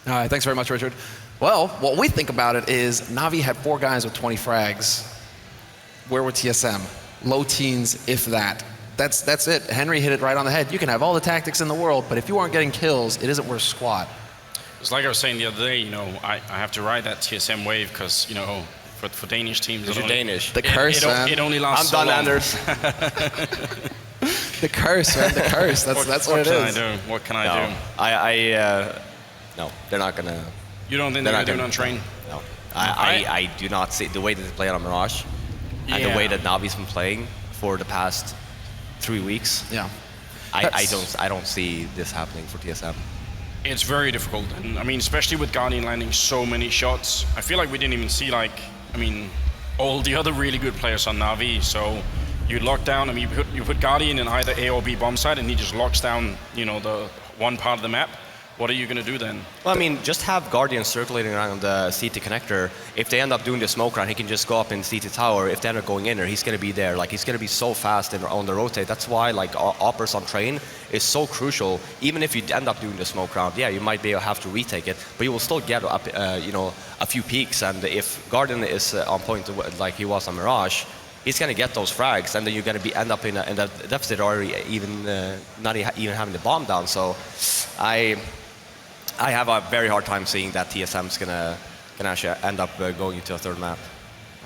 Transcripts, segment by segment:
All right, thanks very much, Richard. Well, what we think about it is NaVi had 4 guys with 20 frags. Where were TSM? Low teens, if that. That's it. Henry hit it right on the head. You can have all the tactics in the world, but if you aren't getting kills, it isn't worth squat. It's like I was saying the other day, I have to ride that TSM wave because, for Danish teams, you're Danish. The curse, man. It only lasts I'm done, Anders. The curse, man. The curse. That's what it is. What can I do? No, they're not gonna. You don't think they're gonna do it on train? No, I do not see the way that they play on Mirage, and the way that NaVi's been playing for the past 3 weeks. Yeah, I don't see this happening for TSM. It's very difficult, and I mean, especially with Guardian landing so many shots. I feel like we didn't even see all the other really good players on NaVi. So you lock down. I mean, you put Guardian in either A or B bomb site, and he just locks down, the one part of the map. What are you going to do then? Well, I mean, just have Guardian circulating around the CT connector. If they end up doing the smoke round, he can just go up in CT tower. If they end up going in there, he's going to be there. He's going to be so fast on the rotate. That's why, Oppers on train is so crucial. Even if you end up doing the smoke round, yeah, you might have to retake it, but you will still get up, a few peaks. And if Guardian is on point like he was on Mirage, he's going to get those frags, and then you're going to end up in a deficit already, not even having the bomb down. So I have a very hard time seeing that TSM's gonna actually end up going into a third map.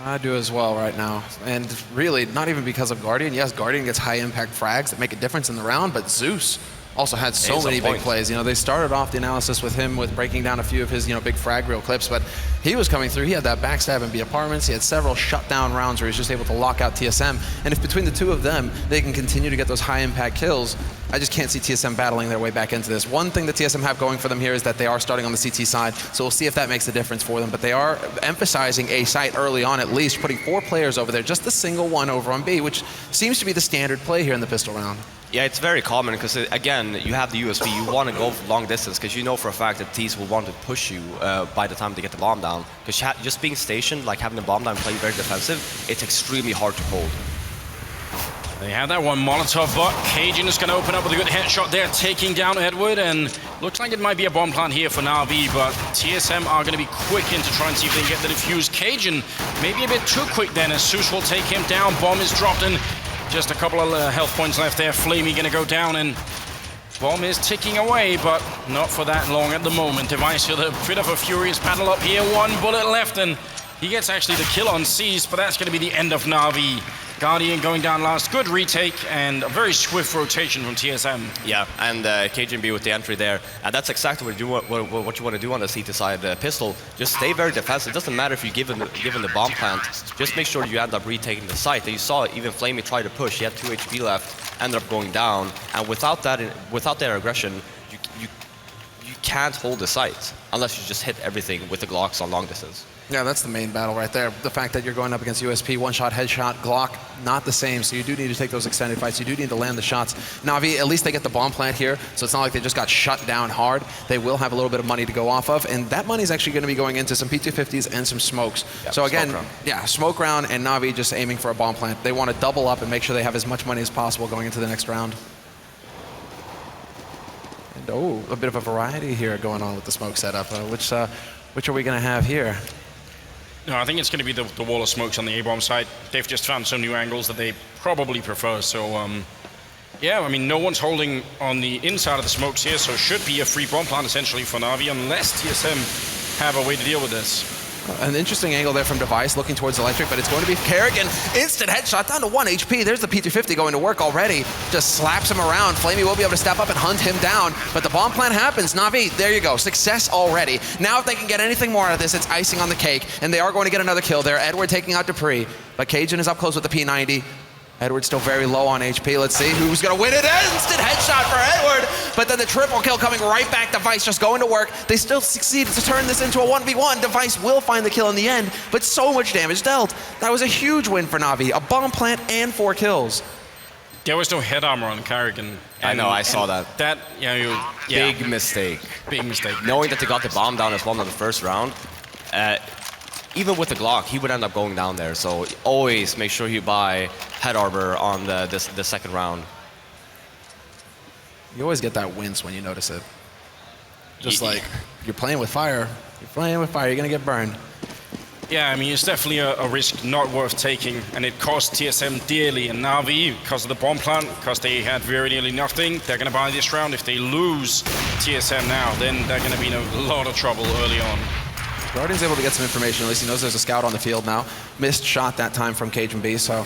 I do as well right now. And really, not even because of Guardian. Yes, Guardian gets high impact frags that make a difference in the round, but Zeus also had so many big plays. They started off the analysis with him with breaking down a few of his big frag reel clips, but he was coming through. He had that backstab in B apartments. He had several shutdown rounds where he was just able to lock out TSM. And if between the two of them, they can continue to get those high impact kills, I just can't see TSM battling their way back into this. One thing that TSM have going for them here is that they are starting on the CT side, so we'll see if that makes a difference for them. But they are emphasizing A site early on at least, putting 4 players over there, just the single one over on B, which seems to be the standard play here in the pistol round. Yeah, it's very common because, again, you have the USP. You want to go long distance because you know for a fact that T's will want to push you by the time they get the bomb down. Because just being stationed, having the bomb down and playing very defensive, it's extremely hard to hold. They have that one Molotov, but cajun is going to open up with a good headshot there, taking down Edward, and looks like it might be a bomb plant here for NaVi, but TSM are going to be quick in to try and see if they can get the defuse. cajun maybe a bit too quick then, as Zeus will take him down. Bomb is dropped, and just a couple of health points left there. Flamie going to go down, and bomb is ticking away, but not for that long at the moment. Device with a bit of a furious battle up here. 1 bullet left, and he gets actually the kill on Seas, but that's going to be the end of NaVi. Guardian going down last, good retake, and a very swift rotation from TSM. Yeah, and cajunb with the entry there, and that's exactly what you want to do on the CT side pistol. Just stay very defensive. It doesn't matter if you give him the bomb plant. Just make sure you end up retaking the site. And you saw even flamie try to push. He had 2 HP left, ended up going down, and without their aggression, you can't hold the site unless you just hit everything with the Glocks on long distance. Yeah, that's the main battle right there. The fact that you're going up against USP, one-shot, headshot, Glock, not the same. So you do need to take those extended fights. You do need to land the shots. NaVi, at least they get the bomb plant here, so it's not like they just got shut down hard. They will have a little bit of money to go off of, and that money is actually going to be going into some P250s and some smokes. Yep, so again, smoke round, and NaVi just aiming for a bomb plant. They want to double up and make sure they have as much money as possible going into the next round. And a bit of a variety here going on with the smoke setup. Which are we going to have here? No, I think it's going to be the wall of smokes on the A-bomb side. They've just found some new angles that they probably prefer. So, yeah, I mean, no one's holding on the inside of the smokes here, so it should be a free bomb plant essentially for NaVi, unless TSM have a way to deal with this. An interesting angle there from Device, looking towards Electric, but it's going to be karrigan. Instant headshot down to 1 HP. There's the P250 going to work already. Just slaps him around. Flamie will be able to step up and hunt him down, but the bomb plant happens. NaVi, there you go. Success already. Now if they can get anything more out of this, it's icing on the cake, and they are going to get another kill there. Edward taking out dupreeh, but cajun is up close with the P90. Edward's still very low on HP. Let's see who's going to win it. Instant headshot for Edward, but then the triple kill coming right back. Device just going to work. They still succeed to turn this into a 1v1. Device will find the kill in the end, but so much damage dealt. That was a huge win for NaVi. A bomb plant and 4 kills. There was no head armor on karrigan. I know, I saw that. That, Big mistake. Big mistake. Knowing that they got the bomb down as well in the first round, even with the Glock, he would end up going down there. So always make sure you buy head armor on the second round. You always get that wince when you notice it. Just like, you're playing with fire. You're playing with fire, you're gonna get burned. Yeah, I mean, it's definitely a risk not worth taking, and it cost TSM dearly. And NaVi, because of the bomb plant, because they had very nearly nothing, they're going to buy this round. If they lose TSM now, then they're going to be in a lot of trouble early on. Guardian's able to get some information. At least he knows there's a scout on the field now. Missed shot that time from cajunb, so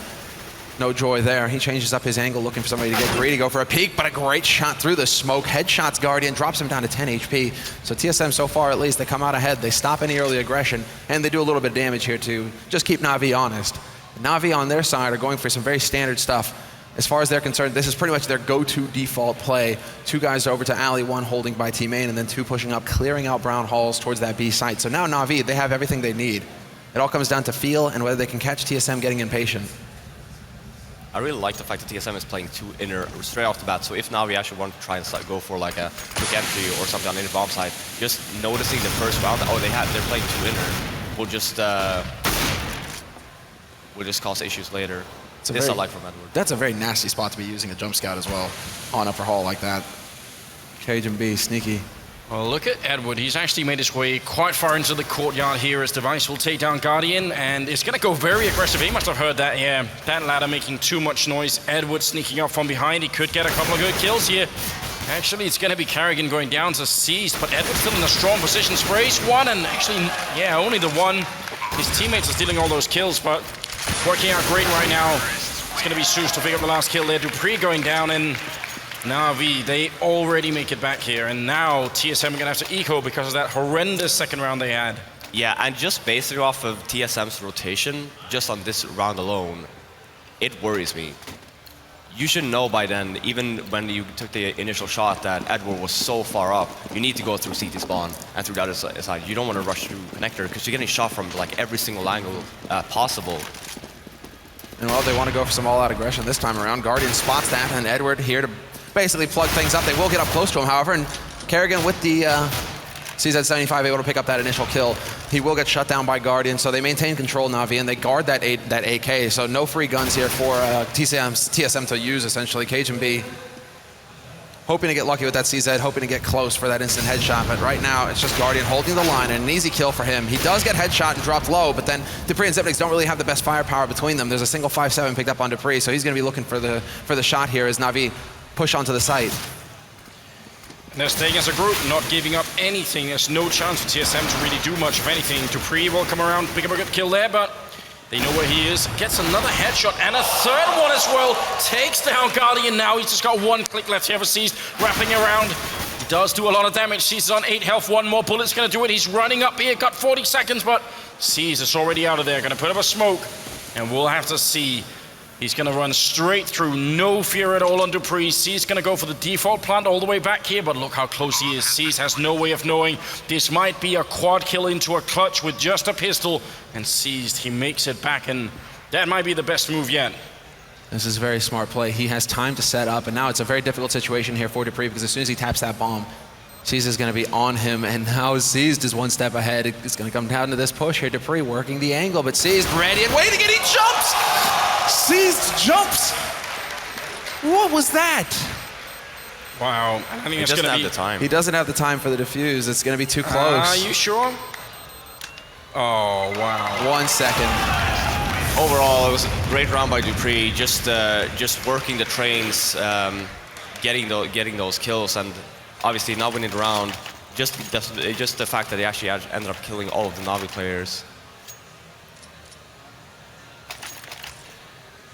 no joy there. He changes up his angle, looking for somebody to get greedy, go for a peek, but a great shot through the smoke. Headshots Guardian, drops him down to 10 HP. So TSM so far at least, they come out ahead, they stop any early aggression, and they do a little bit of damage here to just keep NaVi honest. NaVi on their side are going for some very standard stuff. As far as they're concerned, this is pretty much their go-to default play. 2 guys over to alley, 1 holding by T main, and then 2 pushing up, clearing out brown halls towards that B site. So now NaVi, they have everything they need. It all comes down to feel and whether they can catch TSM getting impatient. I really like the fact that TSM is playing 2 inner straight off the bat, so if NaVi actually want to try and go for like a quick entry or something on the bomb side, just noticing the first round, oh, they're playing 2 inner, will just cause issues later. It's a light from Edward. That's a very nasty spot to be using a jump scout as well, on upper hall like that. cajunb, sneaky. Well, look at Edward. He's actually made his way quite far into the courtyard here as Device will take down Guardian, and it's going to go very aggressive. He must have heard that, yeah. That ladder making too much noise. Edward sneaking up from behind. He could get a couple of good kills here. Actually, it's going to be karrigan going down to Seized, but Edward still in a strong position. Sprays 1, and actually, yeah, only the 1. His teammates are stealing all those kills, but working out great right now. It's going to be Zeus to pick up the last kill there. dupreeh going down, and NaVi, they already make it back here, and now TSM are going to have to eco because of that horrendous second round they had. Yeah, and just basing off of TSM's rotation, just on this round alone, it worries me. You should know by then, even when you took the initial shot, that Edward was so far up, you need to go through CT spawn and through the other side. You don't want to rush through connector because you're getting shot from like every single angle possible. And well, they want to go for some all-out aggression this time around. Guardian spots that, and Edward here to basically plug things up. They will get up close to him, however, and karrigan with the CZ75 able to pick up that initial kill. He will get shut down by Guardian, so they maintain control, NaVi, and they guard that AK, so no free guns here for TSM to use, essentially. cajunb hoping to get lucky with that CZ, hoping to get close for that instant headshot, but right now it's just Guardian holding the line, and an easy kill for him. He does get headshot and dropped low, but then dupreeh and Xyp9x don't really have the best firepower between them. There's a single 5-7 picked up on dupreeh, so he's going to be looking for the shot here as NaVi push onto the site. They're staying as a group, not giving up anything. There's no chance for TSM to really do much of anything. dupreeh will come around, pick up a good kill there, but they know where he is. Gets another headshot and a third one as well. Takes down Guardian now. He's just got 1 click left here for Seized, wrapping around. He does do a lot of damage. Seized is on 8 health, 1 more bullet's gonna do it. He's running up here, got 40 seconds, but Seized is already out of there. Gonna put up a smoke, and we'll have to see. He's going to run straight through, no fear at all on dupreeh. Seized going to go for the default plant all the way back here, but look how close he is. Seized has no way of knowing. This might be a quad kill into a clutch with just a pistol, and Seized, he makes it back, and that might be the best move yet. This is a very smart play. He has time to set up, and now it's a very difficult situation here for dupreeh because as soon as he taps that bomb, Seized is going to be on him, and now Seized is 1 step ahead. It's going to come down to this push here. dupreeh working the angle, but Seized ready and waiting, and he jumps! Seized jumps! What was that? Wow, I think it's going to be... He doesn't have the time. He doesn't have the time for the defuse. It's going to be too close. Are you sure? Oh, wow. 1 second. Overall, it was a great round by dupreeh, just working the trains, getting those kills, and obviously not winning the round. Just the fact that they actually ended up killing all of the NaVi players.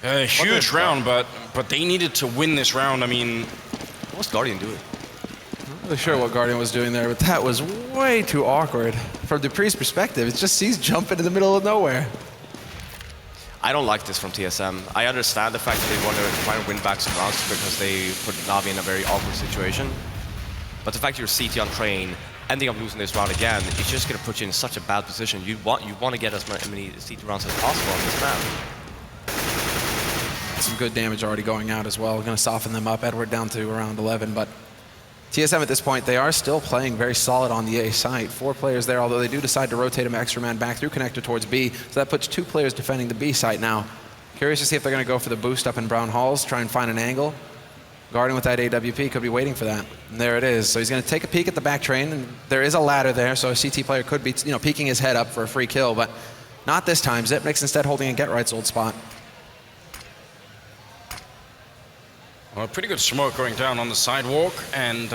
A huge round, but they needed to win this round. I mean, what's Guardian doing? I'm not really sure what Guardian was doing there, but that was way too awkward. From dupreeh's perspective, it just sees jumping in the middle of nowhere. I don't like this from TSM. I understand the fact that they want to try and win back some rounds because they put NaVi in a very awkward situation. But the fact you're CT on train, ending up losing this round again, it's just going to put you in such a bad position. You want to get as many CT rounds as possible on this map. Some good damage already going out as well. Going to soften them up. Edward down to around 11, but TSM at this point, they are still playing very solid on the A site. 4 players there, although they do decide to rotate him extra man back through connector towards B, so that puts 2 players defending the B site now. Curious to see if they're going to go for the boost up in Brown Halls, try and find an angle. Guardian with that AWP could be waiting for that. And there it is. So he's going to take a peek at the back train, and there is a ladder there, so a CT player could be, you know, peeking his head up for a free kill, but not this time. Xyp9x instead holding a Get Right's old spot. Well, a pretty good smoke going down on the sidewalk, and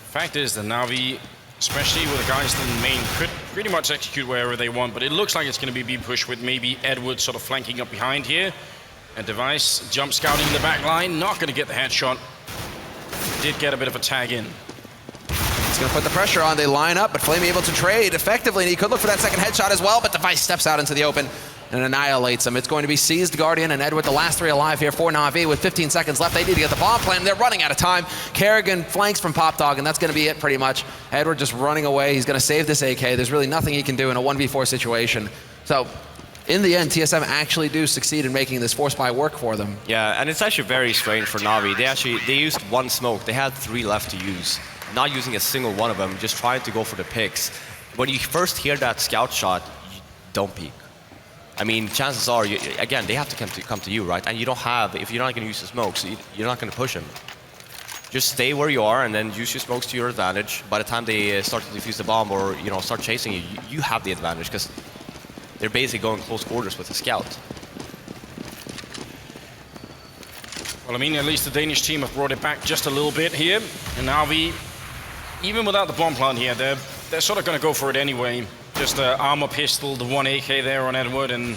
fact is that NaVi, especially with the guys in the main, could pretty much execute wherever they want, but it looks like it's going to be B-push with maybe Edward sort of flanking up behind here. And Device jump scouting in the back line, not going to get the headshot. Did get a bit of a tag in. He's going to put the pressure on. They line up, but flamie able to trade effectively, and he could look for that second headshot as well, but Device steps out into the open and annihilates him. It's going to be seized Guardian and Edward, the last 3 alive here for NaVi with 15 seconds left. They need to get the bomb planted. They're running out of time. karrigan flanks from Popdog, and that's going to be it pretty much. Edward just running away. He's going to save this AK. There's really nothing he can do in a 1v4 situation. So in the end, TSM actually do succeed in making this force buy work for them. Yeah, and it's actually very strange for NaVi. They used 1 smoke. They had 3 left to use. Not using a single one of them, just trying to go for the picks. When you first hear that scout shot, you don't peek. I mean, chances are, again, they have to come to you, right? And you don't have, if you're not going to use the smokes, you're not going to push them. Just stay where you are and then use your smokes to your advantage. By the time they start to defuse the bomb or, you know, start chasing you, you have the advantage because they're basically going close quarters with the scout. Well, I mean, at least the Danish team have brought it back just a little bit here. And NaVi, even without the bomb plant here, they're sort of going to go for it anyway. Just the armor pistol, the 1 AK there on Edward, and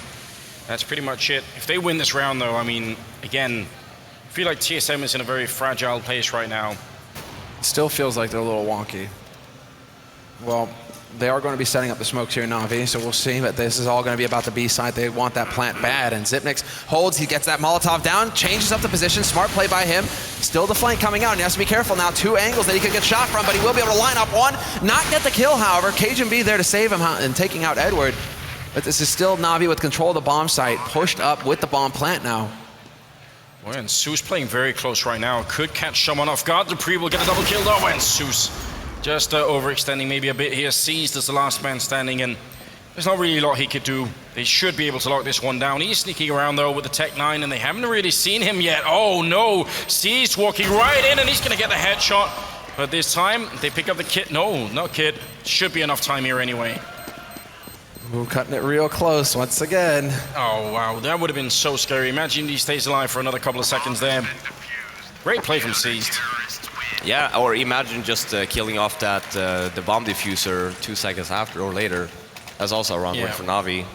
that's pretty much it. If they win this round, though, I mean, again, I feel like TSM is in a very fragile place right now. It still feels like they're a little wonky. Well, they are going to be setting up the smokes here in NaVi, so we'll see, but this is all going to be about the B side. They want that plant bad, and Xyp9x holds, he gets that Molotov down, changes up the position, smart play by him. Still the flank coming out, and he has to be careful now. 2 angles that he could get shot from, but he will be able to line up one, not get the kill, however. cajunb there to save him and taking out Edward. But this is still NaVi with control of the bomb site, pushed up with the bomb plant now. Well, and Zeus playing very close right now. Could catch someone off guard. dupreeh will get a double kill though, and Zeus just overextending maybe a bit here. Seized as the last man standing, and there's not really a lot he could do. They should be able to lock this one down. He's sneaking around though with the Tech 9, and they haven't really seen him yet. Oh no, Seized walking right in, and he's gonna get the headshot. But this time, they pick up the kit. No, not kit. Should be enough time here anyway. Ooh, cutting it real close once again. Oh wow, that would have been so scary. Imagine he stays alive for another couple of seconds there. Great play from Seized. Yeah, or imagine just killing off that the bomb diffuser 2 seconds after or later. That's also a wrong way for NaVi.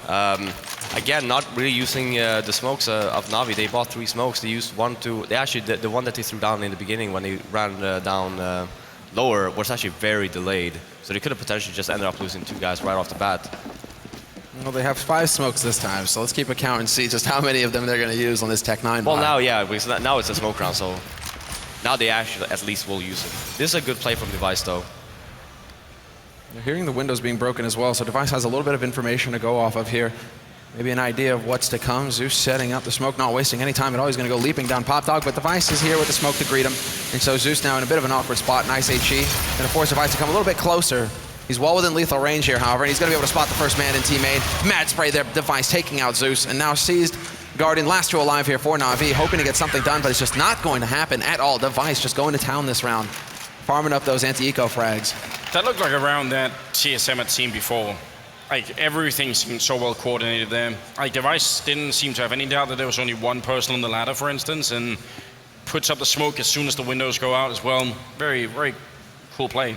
Again, not really using the smokes of NaVi. They bought 3 smokes. They used 1, 2. They actually the one that they threw down in the beginning when they ran down lower was actually very delayed. So they could have potentially just ended up losing 2 guys right off the bat. Well, they have 5 smokes this time, so let's keep a count and see just how many of them they're going to use on this Tech 9 Well, buy. now, yeah, because now it's a smoke round, so now they actually at least will use it. This is a good play from Device, though. You're hearing the windows being broken as well, so Device has a little bit of information to go off of here. Maybe an idea of what's to come. Zeus setting up the smoke, not wasting any time at all. He's going to go leaping down Popdog, but Device is here with the smoke to greet him. And so Zeus now in a bit of an awkward spot. Nice HE. Going to force Device to come a little bit closer. He's well within lethal range here, however, and he's going to be able to spot the first man in teammate. Mad spray there, Device taking out Zeus, and now Seized Guardian, last 2 alive here for NaVi, hoping to get something done, but it's just not going to happen at all. Device just going to town this round, farming up those anti-eco frags. That looked like a round that TSM had seen before. Like, everything seemed so well coordinated there. Like, Device didn't seem to have any doubt that there was only one person on the ladder, for instance, and puts up the smoke as soon as the windows go out as well. Very, very cool play.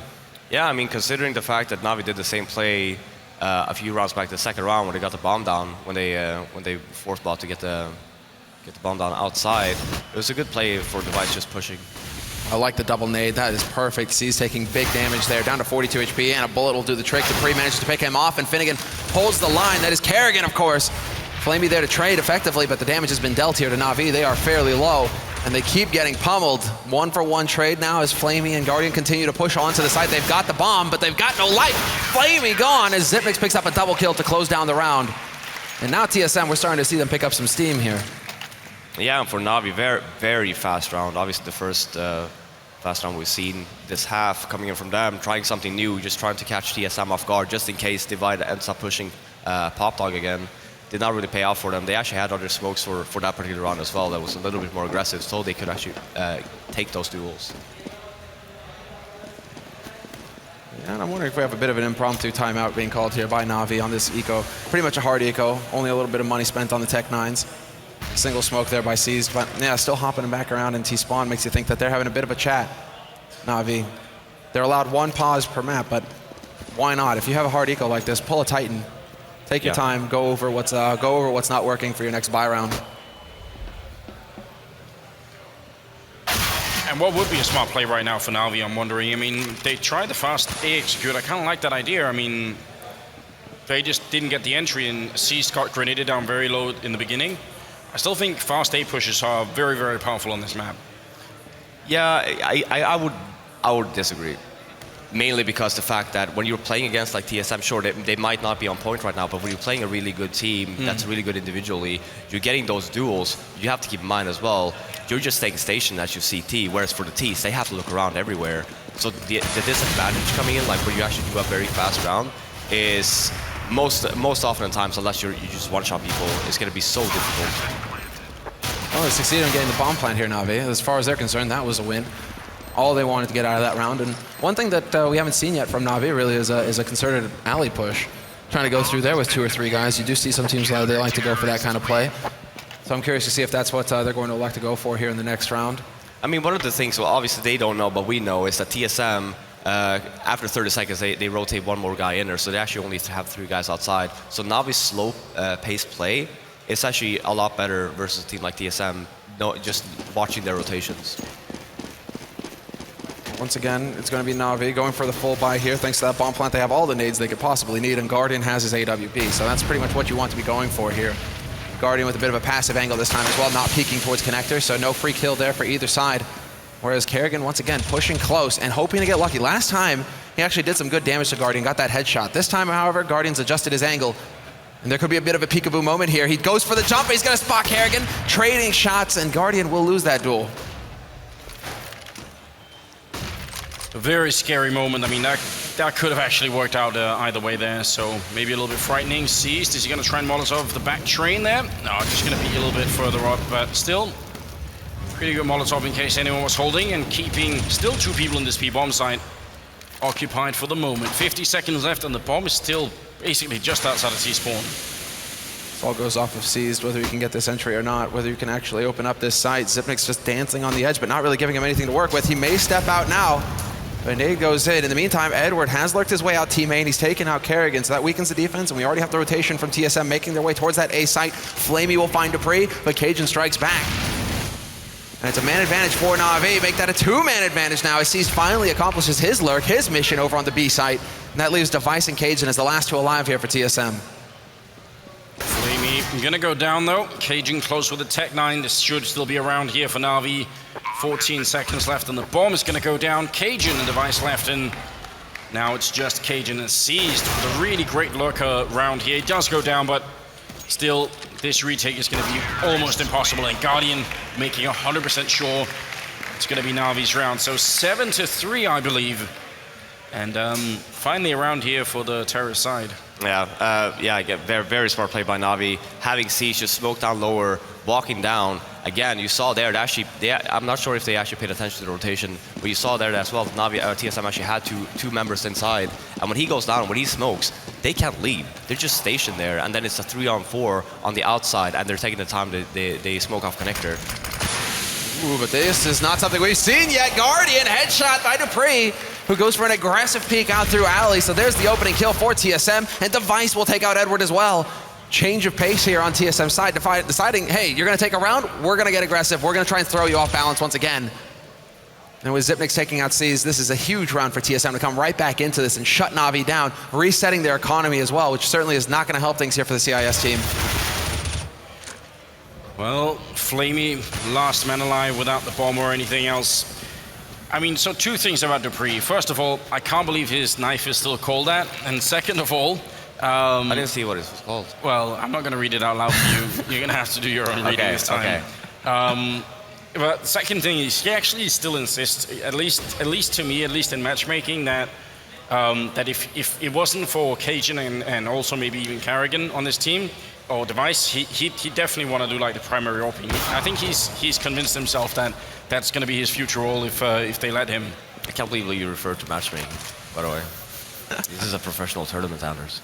Yeah, I mean, considering the fact that NaVi did the same play a few rounds back, the second round when they got the bomb down, when they forced bot to get the bomb down outside, it was a good play for Device just pushing. I like the double nade. That is perfect. He's taking big damage there, down to 42 HP, and a bullet will do the trick. dupreeh manages to pick him off, and Finnegan holds the line. That is karrigan, of course. flamie there to trade effectively, but the damage has been dealt here to NaVi. They are fairly low, and they keep getting pummeled. 1-for-1 trade now as flamie and Guardian continue to push onto the site. They've got the bomb, but they've got no life. flamie gone as Xyp9x picks up a double kill to close down the round. And now TSM, we're starting to see them pick up some steam here. Yeah, and for NaVi, very, very fast round. Obviously the first fast round we've seen this half coming in from them, trying something new, just trying to catch TSM off guard, just in case Divide ends up pushing Popdog again. did not really pay off for them. They actually had other smokes for that particular round as well that was a little bit more aggressive, so they could actually take those duels. And I'm wondering if we have a bit of an impromptu timeout being called here by NaVi on this eco. Pretty much a hard eco, only a little bit of money spent on the Tech 9s. Single smoke there by Seized, but yeah, still hopping them back around, and T-Spawn makes you think that they're having a bit of a chat. NaVi, they're allowed 1 pause per map, but why not? If you have a hard eco like this, pull a Titan. Take your time, go over what's not working for your next buy round. And what would be a smart play right now for NaVi, I'm wondering? I mean, they tried the fast A execute. I kind of like that idea. I mean, they just didn't get the entry, and Seized got grenaded down very low in the beginning. I still think fast A pushes are very, very powerful on this map. Yeah, I would disagree. Mainly because the fact that when you're playing against like TSM, sure, they might not be on point right now, but when you're playing a really good team that's really good individually, you're getting those duels, you have to keep in mind as well, you're just staying stationed as you CT, whereas for the Ts, they have to look around everywhere. So the disadvantage coming in, like where you actually do a very fast round, is most often in times, unless you just one-shot people, it's going to be so difficult. Well, they succeeded in getting the bomb plant here, NaVi. As far as they're concerned, that was a win. All they wanted to get out of that round. And one thing that we haven't seen yet from NaVi really is a concerted alley push. Trying to go through there with 2 or 3 guys. You do see some teams they like to go for that kind of play. So I'm curious to see if that's what they're going to elect to go for here in the next round. I mean, one of the things, well, obviously they don't know, but we know, is that TSM, after 30 seconds, they rotate 1 more guy in there, so they actually only have 3 guys outside. So NaVi's slow-paced play is actually a lot better versus a team like TSM, just watching their rotations. Once again, it's going to be NaVi going for the full buy here. Thanks to that bomb plant, they have all the nades they could possibly need, and Guardian has his AWP, so that's pretty much what you want to be going for here. Guardian with a bit of a passive angle this time as well, not peeking towards connector, so no free kill there for either side. Whereas karrigan, once again, pushing close and hoping to get lucky. Last time, he actually did some good damage to Guardian, got that headshot. This time, however, Guardian's adjusted his angle, and there could be a bit of a peekaboo moment here. He goes for the jump, he's going to spot karrigan, trading shots, and Guardian will lose that duel. A very scary moment. I mean, that could have actually worked out either way there, so maybe a little bit frightening. Seized, is he going to try and Molotov the back train there? No, just going to be a little bit further up, but still, pretty good Molotov in case anyone was holding, and keeping still 2 people in this P-bomb site occupied for the moment. 50 seconds left, and the bomb is still basically just outside of T-spawn. All goes off of Seized, whether you can get this entry or not, whether you can actually open up this site. Zipnik's just dancing on the edge, but not really giving him anything to work with. He may step out now. René goes in. In the meantime, Edward has lurked his way out T-main. He's taken out karrigan, so that weakens the defense, and we already have the rotation from TSM making their way towards that A site. flamie will find dupreeh, but cajun strikes back. And it's a man advantage for NaVi. Make that a 2-man advantage now as Seized finally accomplishes his lurk, his mission over on the B site. And that leaves Device and cajun as the last 2 alive here for TSM. flamie gonna go down though. cajun close with the Tech 9. This should still be around here for NaVi. 14 seconds left, and the bomb is going to go down. cajun and Device left, and now it's just cajun and Seized with a really great lurker round here. It does go down, but still, this retake is going to be almost impossible, and Guardian making 100% sure it's going to be NaVi's round. So 7-3, I believe, and finally around here for the terrorist side. Yeah, again, very, very smart play by NaVi. Having Seized just smoke down lower, walking down. Again, you saw there that actually, I'm not sure if they actually paid attention to the rotation, but you saw there as well, NaVi, TSM actually had two members inside, and when he goes down, when he smokes, they can't leave. They're just stationed there, and then it's a 3-on-4 on the outside, and they're taking the time they smoke off connector. Ooh, but this is not something we've seen yet. Guardian, headshot by dupreeh, who goes for an aggressive peek out through alley. So there's the opening kill for TSM, and Device will take out Edward as well. Change of pace here on TSM's side, deciding, hey, you're going to take a round, we're going to get aggressive, we're going to try and throw you off balance once again. And with Zipnik taking out Seized, this is a huge round for TSM to come right back into this and shut NaVi down, resetting their economy as well, which certainly is not going to help things here for the CIS team. Well, flamie, last man alive without the bomb or anything else. I mean, so 2 things about dupreeh. First of all, I can't believe his knife is still called that. And second of all, I didn't see what it was called. Well, I'm not going to read it out loud for you. You're going to have to do your own reading this time. Okay. But the second thing is, he actually still insists, at least to me, at least in matchmaking, that that if it wasn't for Cajun and also maybe even karrigan on this team or device, he definitely want to do like the primary opening. I think he's convinced himself that that's going to be his future role if they let him. I can't believe you referred to matchmaking, by the way. This is a professional tournament, Anders.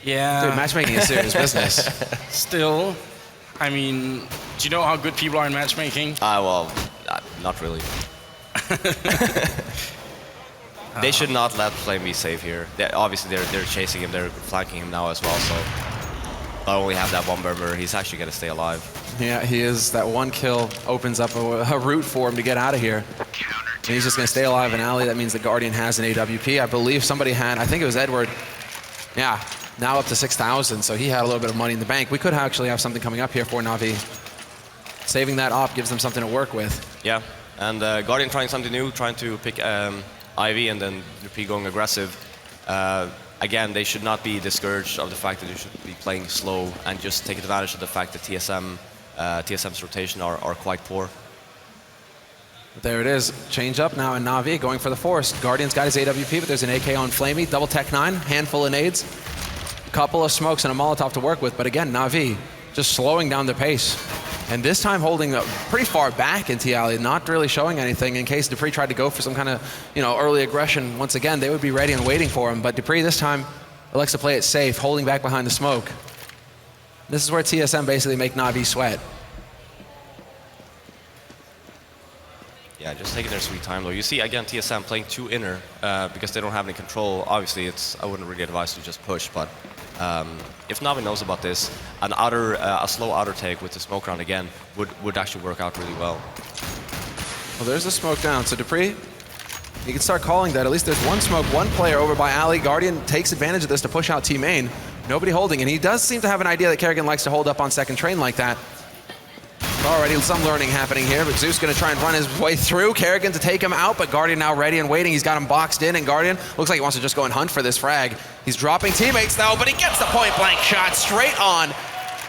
Yeah. Dude, matchmaking is serious business. Still, I mean, do you know how good people are in matchmaking? Well, not really. They should not let flamie save here. Obviously, they're chasing him, they're flanking him now as well, so not only have that one burger, he's actually going to stay alive. Yeah, he is. That one kill opens up a route for him to get out of here. And he's just going to stay alive in alley. That means the Guardian has an AWP. I believe somebody had, I think it was Edward. Yeah, now up to 6,000, so he had a little bit of money in the bank. We could actually have something coming up here for NaVi. Saving that op gives them something to work with. Yeah, and Guardian trying something new, trying to pick Ivy and then dupreeh going aggressive. Again, they should not be discouraged of the fact that they should be playing slow and just take advantage of the fact that TSM's rotation are quite poor. There it is. Change up now in NaVi, going for the force. Guardian's got his AWP, but there's an AK on flamie. Double tech 9, handful of nades. Couple of smokes and a Molotov to work with, but again, NaVi just slowing down the pace. And this time holding pretty far back into alley, not really showing anything in case dupreeh tried to go for some kind of, early aggression. Once again, they would be ready and waiting for him, but dupreeh this time elects to play it safe, holding back behind the smoke. This is where TSM basically make NaVi sweat. Yeah, just taking their sweet time though. You see, again, TSM playing 2 inner because they don't have any control. Obviously, I wouldn't really advise to just push, but if NaVi knows about this, a slow outer take with the smoke round again would actually work out really well. Well, there's the smoke down. So dupreeh, you can start calling that. At least there's one smoke, one player over by alley. Guardian takes advantage of this to push out T-main. Nobody holding, and he does seem to have an idea that karrigan likes to hold up on second train like that. Already some learning happening here, but Zeus going to try and run his way through. karrigan to take him out, but Guardian now ready and waiting. He's got him boxed in, and Guardian looks like he wants to just go and hunt for this frag. He's dropping teammates though, but he gets the point-blank shot straight on.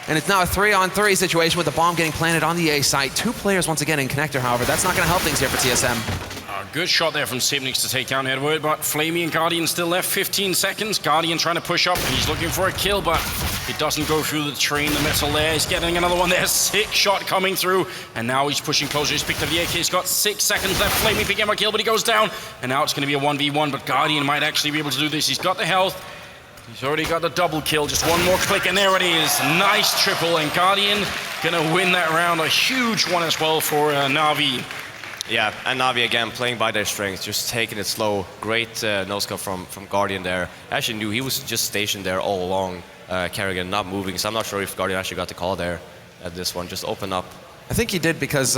And it's now a 3-on-3 situation with the bomb getting planted on the A site. 2 players once again in connector, however. That's not going to help things here for TSM. Good shot there from Sipnix to take down Edward, but flamie and Guardian still left 15 seconds. Guardian trying to push up, and he's looking for a kill, but it doesn't go through the train, the metal there. He's getting another one there, sick shot coming through, and now he's pushing closer. He's picked up the AK, he's got 6 seconds left. flamie picking up a kill, but he goes down, and now it's going to be a 1v1, but Guardian might actually be able to do this. He's got the health. He's already got the double kill, just one more click, and there it is. Nice triple, and Guardian gonna win that round. A huge one as well for NaVi. Yeah, and NaVi again playing by their strengths, just taking it slow. Great no-scope from Guardian there. I actually knew he was just stationed there all along, karrigan not moving, so I'm not sure if Guardian actually got the call there at this one. Just open up. I think he did because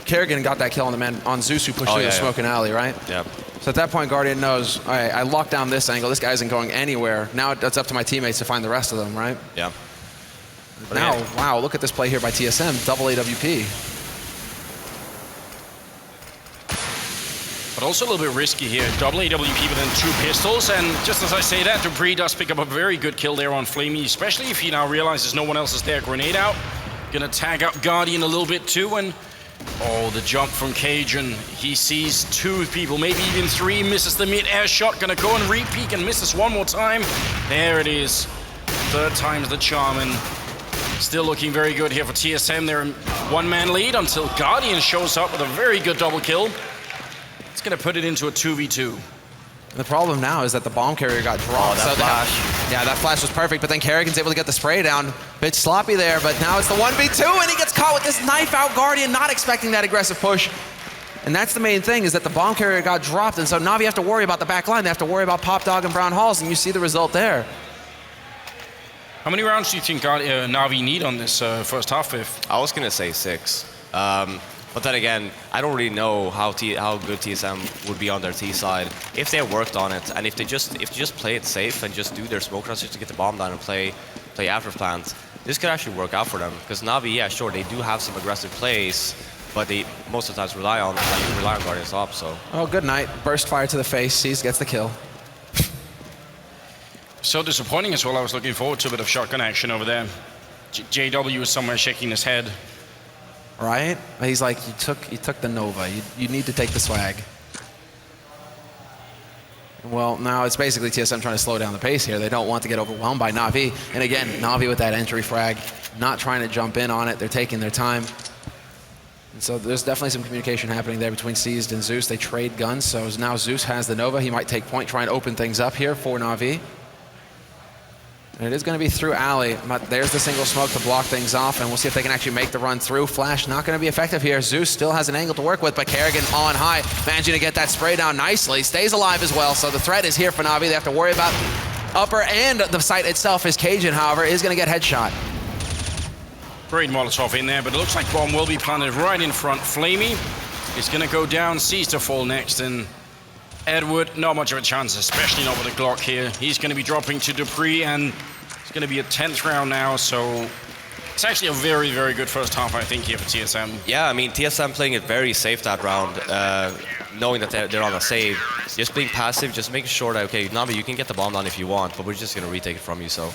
karrigan got that kill on the man on Zeus who pushed through the smoke in alley, right? Yeah. So at that point, Guardian knows, all right, I locked down this angle. This guy isn't going anywhere. Now it's up to my teammates to find the rest of them, right? Yeah. But now, wow, look at this play here by TSM. Double AWP. But also a little bit risky here. Double AWP within 2 pistols. And just as I say that, dupreeh does pick up a very good kill there on flamie, especially if he now realizes no one else is there. Grenade out. Gonna tag up Guardian a little bit too. And oh, the jump from Cajun. He sees 2 people, maybe even 3, misses the mid-air shot. Gonna go and re-peek and misses one more time. There it is. 3rd time's the charm, and still looking very good here for TSM. They're in 1-man lead until Guardian shows up with a very good double kill. It's gonna put it into a 2v2. The problem now is that the bomb carrier got dropped. Oh, that flash. Yeah, that flash was perfect, but then karrigan's able to get the spray down. Bit sloppy there, but now it's the 1v2, and he gets caught with this knife out. Guardian not expecting that aggressive push. And that's the main thing, is that the bomb carrier got dropped, and so NaVi have to worry about the back line. They have to worry about Pop Dog and Brown Halls, and you see the result there. How many rounds do you think NaVi need on this first half? I was gonna say 6. But then again, I don't really know how good TSM would be on their T side if they worked on it, and if they just play it safe and just do their smoke runs just to get the bomb down and play after plans. This could actually work out for them, because NaVi, yeah, sure, they do have some aggressive plays, but they most of the times rely on Guardian's op. So. Oh, good night. Burst fire to the face. Sees gets the kill. So disappointing as well. I was looking forward to a bit of shotgun action over there. JW is somewhere shaking his head. Right? He's like, you took the Nova. You need to take the swag. Well, now it's basically TSM trying to slow down the pace here. They don't want to get overwhelmed by NaVi. And again, NaVi with that entry frag, not trying to jump in on it. They're taking their time. And so there's definitely some communication happening there between Seized and Zeus. They trade guns, so now Zeus has the Nova. He might take point, try and open things up here for NaVi. And it is going to be through alley. There's the single smoke to block things off, and we'll see if they can actually make the run through. Flash not going to be effective here. Zeus still has an angle to work with, but karrigan on high, managing to get that spray down nicely. Stays alive as well, so the threat is here for NaVi. They have to worry about upper and the site itself. As Cajun, however, is going to get headshot. Great Molotov in there, but it looks like bomb will be planted right in front. Flamie is going to go down, Seized to fall next, and Edward, not much of a chance, especially not with a Glock here. He's going to be dropping to dupreeh, and it's going to be a 10th round now, so it's actually a very, very good first half, I think, here for TSM. Yeah, I mean, TSM playing it very safe that round, knowing that they're on a save. Just being passive, just making sure that, okay, NaVi, you can get the bomb down if you want, but we're just going to retake it from you, so...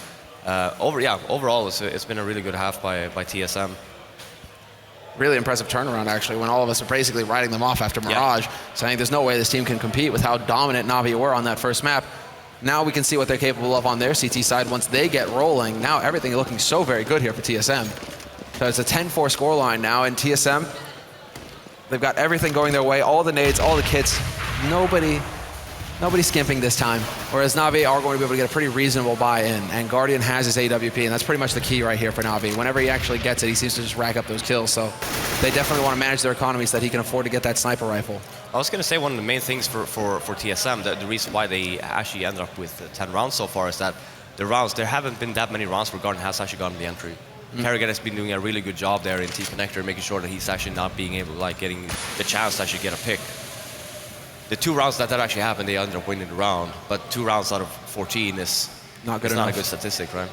overall, it's been a really good half by TSM. Really impressive turnaround, actually, when all of us are basically writing them off after Mirage, saying there's no way this team can compete with how dominant NaVi were on that first map. Now we can see what they're capable of on their CT side once they get rolling. Now everything is looking so very good here for TSM. So it's a 10-4 scoreline now, and TSM, they've got everything going their way, all the nades, all the kits. Nobody's skimping this time, whereas NaVi are going to be able to get a pretty reasonable buy-in, and Guardian has his AWP, and that's pretty much the key right here for NaVi. Whenever he actually gets it, he seems to just rack up those kills, so they definitely want to manage their economy so that he can afford to get that sniper rifle. I was going to say one of the main things for TSM, the reason why they actually ended up with 10 rounds so far is that the rounds, there haven't been that many rounds where Guardian has actually gotten the entry. karrigan has been doing a really good job there in T-Connector, making sure that he's actually not being able, like, getting the chance to actually get a pick. The 2 rounds that actually happened, they ended up winning the round, but 2 rounds out of 14 is not good enough. Not a good statistic, right?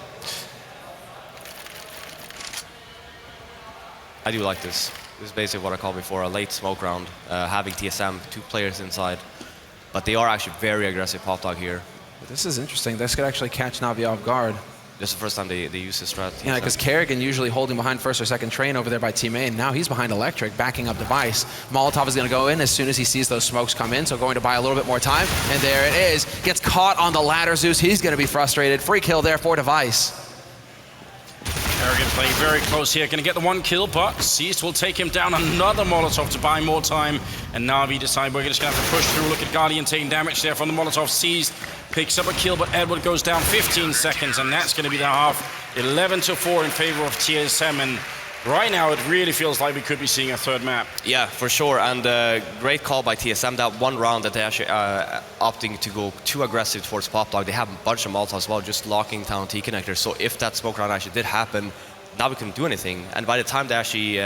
I do like this. This is basically what I called before a late smoke round, having TSM 2 players inside, but they are actually very aggressive pop dog here. This is interesting. This could actually catch NaVi off guard. This is the first time they use this strat. Yeah, because karrigan usually holding behind first or second train over there by Team A, and now he's behind Electric, backing up Device. Molotov is going to go in as soon as he sees those smokes come in, so going to buy a little bit more time, and there it is. Gets caught on the ladder, Zeus. He's going to be frustrated. Free kill there for Device. karrigan playing very close here, going to get the 1 kill, but Seized will take him down. Another Molotov to buy more time, and NaVi decide we're just going to have to push through. Look at Guardian taking damage there from the Molotov. Seized picks up a kill, but Edward goes down 15 seconds, and that's going to be the half. 11-4 in favor of TSM, and right now it really feels like we could be seeing a 3rd map. Yeah, for sure, and great call by TSM. That 1 round that they actually opting to go too aggressive towards pop dog. They have a bunch of Molotovs as well, just locking down T-Connector. So if that smoke round actually did happen, now we couldn't do anything. And by the time they actually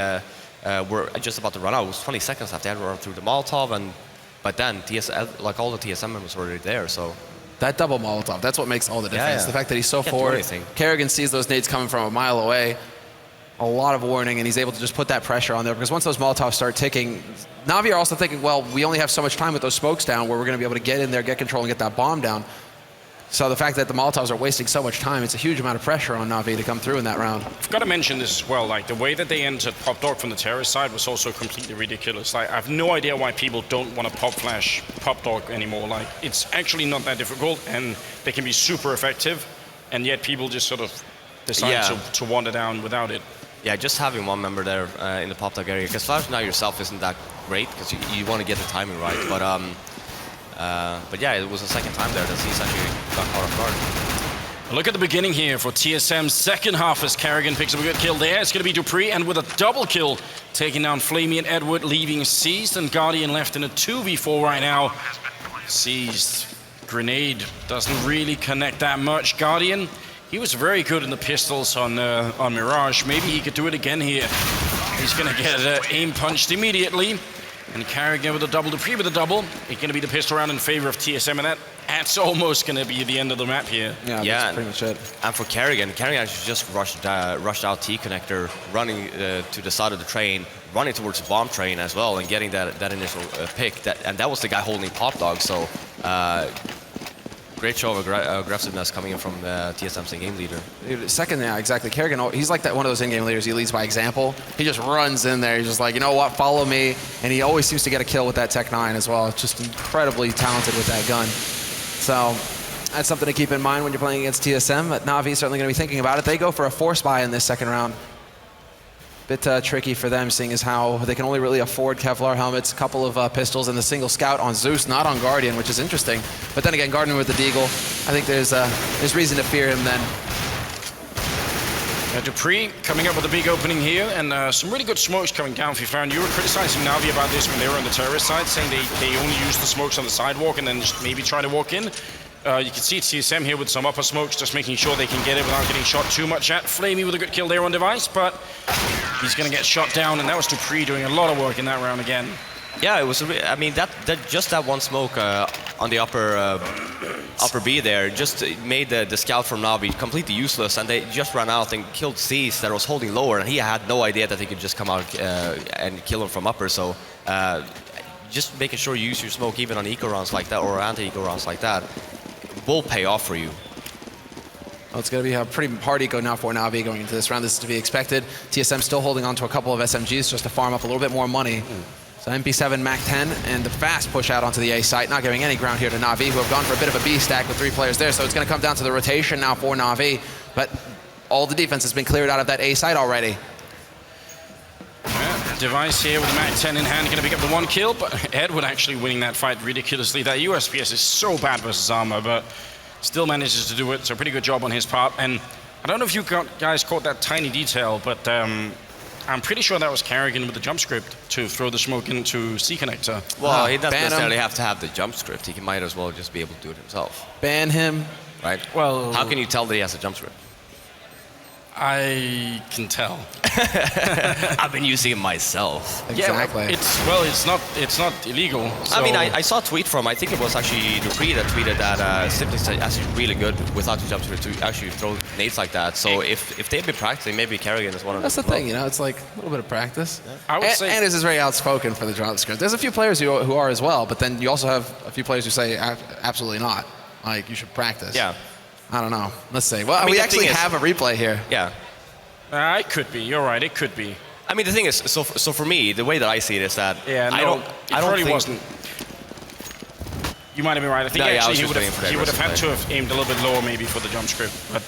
were just about to run out, it was 20 seconds left. They had to run through the Molotov, but then TSM, like all the TSM members were already there. So that double Molotov, that's what makes all the difference. Yeah. The fact that he's so forward. karrigan sees those nades coming from a mile away. A lot of warning, and he's able to just put that pressure on there, because once those Molotovs start ticking, NaVi are also thinking, well, we only have so much time with those smokes down where we're going to be able to get in there, get control, and get that bomb down. So the fact that the Molotovs are wasting so much time, it's a huge amount of pressure on NaVi to come through in that round. I've got to mention this as well, like the way that they entered pop dog from the terrorist side was also completely ridiculous. Like, I have no idea why people don't want to pop flash pop dog anymore. Like, it's actually not that difficult, and they can be super effective, and yet people just sort of decide to wander down without it. Yeah, just having 1 member there in the pop dog area, because flash now yourself isn't that great, because you want to get the timing right, but yeah, it was the 2nd time there that he's actually got caught off guard. Look at the beginning here for TSM's 2nd half as karrigan picks up a good kill there. It's going to be dupreeh, and with a double kill, taking down Flamie and Edward, leaving Seized, and Guardian left in a 2v4 right now. Seized. Grenade doesn't really connect that much. Guardian, he was very good in the pistols on Mirage. Maybe he could do it again here. He's going to get aim punched immediately. And karrigan with a double, dupreeh with a double. It's going to be the pistol round in favor of TSM, and that's almost going to be the end of the map here. Yeah, that's pretty much it. And for karrigan actually just rushed out T-Connector, running to the side of the train, running towards the bomb train as well, and getting that initial pick. And that was the guy holding pop dog, so great show of aggressiveness coming in from TSM's in-game leader. Second, yeah, exactly. karrigan, he's like that one of those in-game leaders. He leads by example. He just runs in there. He's just like, you know what, follow me. And he always seems to get a kill with that Tech 9 as well. Just incredibly talented with that gun. So that's something to keep in mind when you're playing against TSM, but NaVi is certainly going to be thinking about it. They go for a force buy in this second round. Bit tricky for them, seeing as how they can only really afford Kevlar helmets, a couple of pistols, and the single scout on Zeus, not on Guardian, which is interesting. But then again, Guardian with the Deagle, I think there's reason to fear him then. dupreeh coming up with a big opening here, and some really good smokes coming down. If you found, you were criticizing NaVi about this when they were on the terrorist side, saying they only use the smokes on the sidewalk and then just maybe try to walk in. You can see TSM here with some upper smokes, just making sure they can get it without getting shot too much at. flamie with a good kill there on device, but he's going to get shot down, and that was dupreeh doing a lot of work in that round again. Yeah, it was. I mean, just that one smoke on the upper B there just made the scout from NaVi completely useless, and they just ran out and killed Zeus that was holding lower, and he had no idea that he could just come out and kill him from upper. So just making sure you use your smoke even on eco rounds like that or anti-eco rounds like that will pay off for you. Well, it's going to be a pretty hard eco now for NaVi going into this round. This is to be expected. TSM still holding on to a couple of SMGs just to farm up a little bit more money. So MP7, Mac 10, and the fast push out onto the A site, not giving any ground here to NaVi, who have gone for a bit of a B stack with 3 players there. So it's going to come down to the rotation now for NaVi. But all the defense has been cleared out of that A site already. Device here with the Mac 10 in hand, going to pick up the 1 kill, but Edward actually winning that fight ridiculously. That USPS is so bad versus armor, but still manages to do it, so pretty good job on his part. And I don't know if you guys caught that tiny detail, but I'm pretty sure that was karrigan with the jump script to throw the smoke into C connector. Well, he doesn't necessarily have to have the jump script. He might as well just be able to do it himself. Ban him. Right? Well, how can you tell that he has a jump script? I can tell. I've been using it myself. Exactly. Yeah, it's not illegal. So. I mean, I saw a tweet from, I think it was actually dupreeh that tweeted that Simply is actually really good without the jump script to actually throw nades like that. So if they've been practicing, maybe karrigan is one of them. That's the thing, you know, it's like a little bit of practice. Yeah. I would say Anders is very outspoken for the jump script. There's a few players who are as well, but then you also have a few players who say absolutely not. Like, you should practice. Yeah. I don't know. Let's see. Well, I mean, we actually have a replay here. Yeah. It could be. You're right. It could be. I mean, the thing is, so for me, the way that I see it is that I don't think wasn't. You might have been right. I think actually he would have had to have aimed a little bit lower maybe for the jump script. But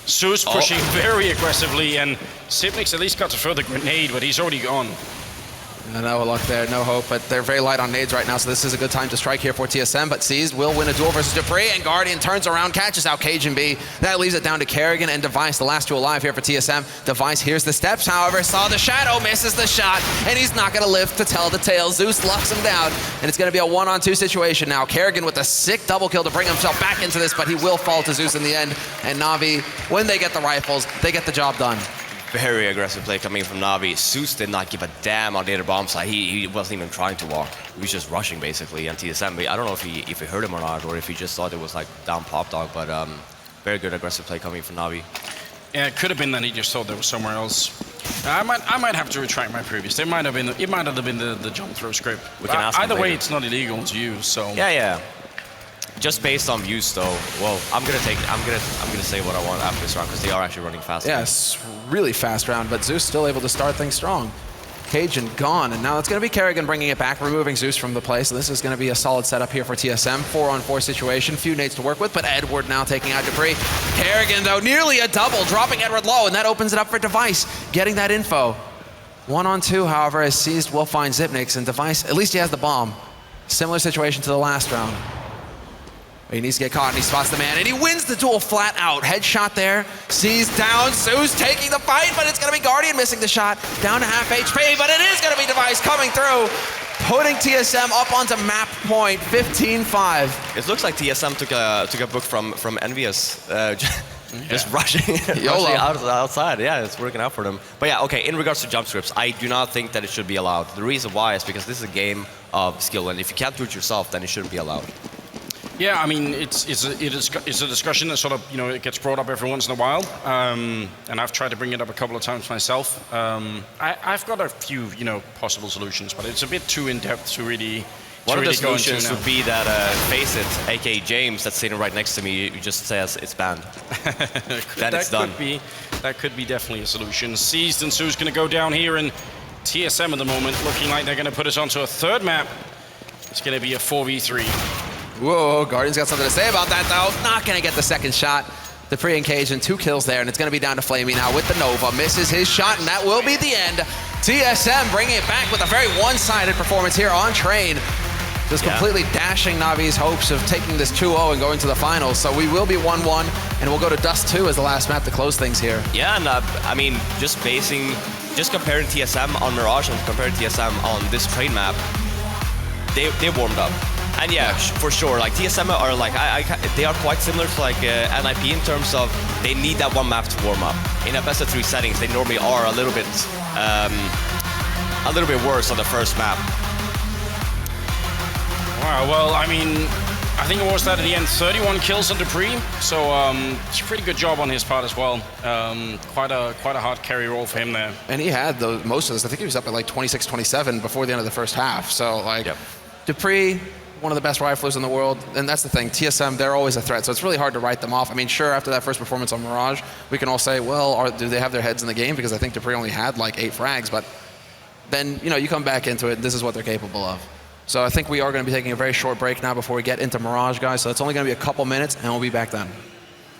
Zeus pushing very aggressively, and Sipnik's at least got to throw the grenade, but he's already gone. No luck there, no hope, but they're very light on nades right now, so this is a good time to strike here for TSM, but Seized will win a duel versus dupreeh, and Guardian turns around, catches out cajunb. That leaves it down to karrigan and Device, the last 2 alive here for TSM. Device hears the steps, however, saw the shadow, misses the shot, and he's not going to live to tell the tale. Zeus locks him down, and it's going to be a 1-on-2 situation now. karrigan with a sick double kill to bring himself back into this, but he will fall to Zeus in the end, and NaVi, when they get the rifles, they get the job done. Very aggressive play coming from NaVi. Zeus did not give a damn on the other bomb side. He wasn't even trying to walk. He was just rushing basically. And TSM, I don't know if he heard him or not, or if he just thought it was like down pop dog. But very good aggressive play coming from NaVi. Yeah, it could have been that he just thought there was somewhere else. I might have to retract my previous. It might have been the jump throw script. We can ask either him way, later. it's not illegal to use. So yeah. Just based on views, though. Well, I'm gonna say what I want after this round because they are actually running fast. Yes, really fast round, but Zeus still able to start things strong. Cajun gone, and now it's going to be karrigan bringing it back, removing Zeus from the play. So this is going to be a solid setup here for TSM. 4-on-4 situation, few nades to work with, but Edward now taking out dupreeh. karrigan, though, nearly a double, dropping Edward low, and that opens it up for Device, getting that info. 1-on-2, however, as Seized will find Zipniks, and Device, at least he has the bomb. Similar situation to the last round. He needs to get caught, and he spots the man, and he wins the duel flat out. Headshot there, Seized down, Zeus taking the fight, but it's going to be Guardian missing the shot. Down to half HP, but it is going to be Device coming through, putting TSM up onto map point, 15-5. It looks like TSM took a book from EnVyUs. Just rushing outside. Yeah, it's working out for them. But yeah, okay, in regards to jump scripts, I do not think that it should be allowed. The reason why is because this is a game of skill, and if you can't do it yourself, then it shouldn't be allowed. Yeah, I mean, it's a discussion that sort of, it gets brought up every once in a while, and I've tried to bring it up a couple of times myself. I've got a few, possible solutions, but it's a bit too in-depth to really. One of the solutions would be that FACEIT, aka James, that's sitting right next to me, just says it's banned. Then it's done. That could be definitely a solution. Seized and Sue's going to go down here, and TSM at the moment looking like they're going to put us onto a third map. It's going to be a 4v3. Whoa, Guardian's got something to say about that, though. Not going to get the second shot. dupreeh and cajun, 2 kills there, and it's going to be down to flamie now with the Nova. Misses his shot, and that will be the end. TSM bringing it back with a very one-sided performance here on Train. Just completely dashing NaVi's hopes of taking this 2-0 and going to the finals. So we will be 1-1, and we'll go to Dust 2 as the last map to close things here. Yeah, and I mean, just comparing TSM on Mirage and comparing TSM on this Train map, they warmed up. And yeah, for sure, like TSM are like, they are quite similar to like NIP in terms of they need that one map to warm up. In a best of 3 settings, they normally are a little bit worse on the first map. Wow, well, I mean, I think it was that at the end, 31 kills on dupreeh, so it's a pretty good job on his part as well. Quite a hard carry role for him there. And he had most of this. I think he was up at like 26, 27 before the end of the first half. So like, dupreeh, one of the best riflers in the world, and that's the thing. TSM, they're always a threat, so it's really hard to write them off. I mean, sure, after that first performance on Mirage, we can all say, well, do they have their heads in the game? Because I think dupreeh only had like 8 frags, but then, you know, you come back into it, this is what they're capable of. So I think we are going to be taking a very short break now before we get into Mirage, guys. So it's only going to be a couple minutes, and we'll be back then.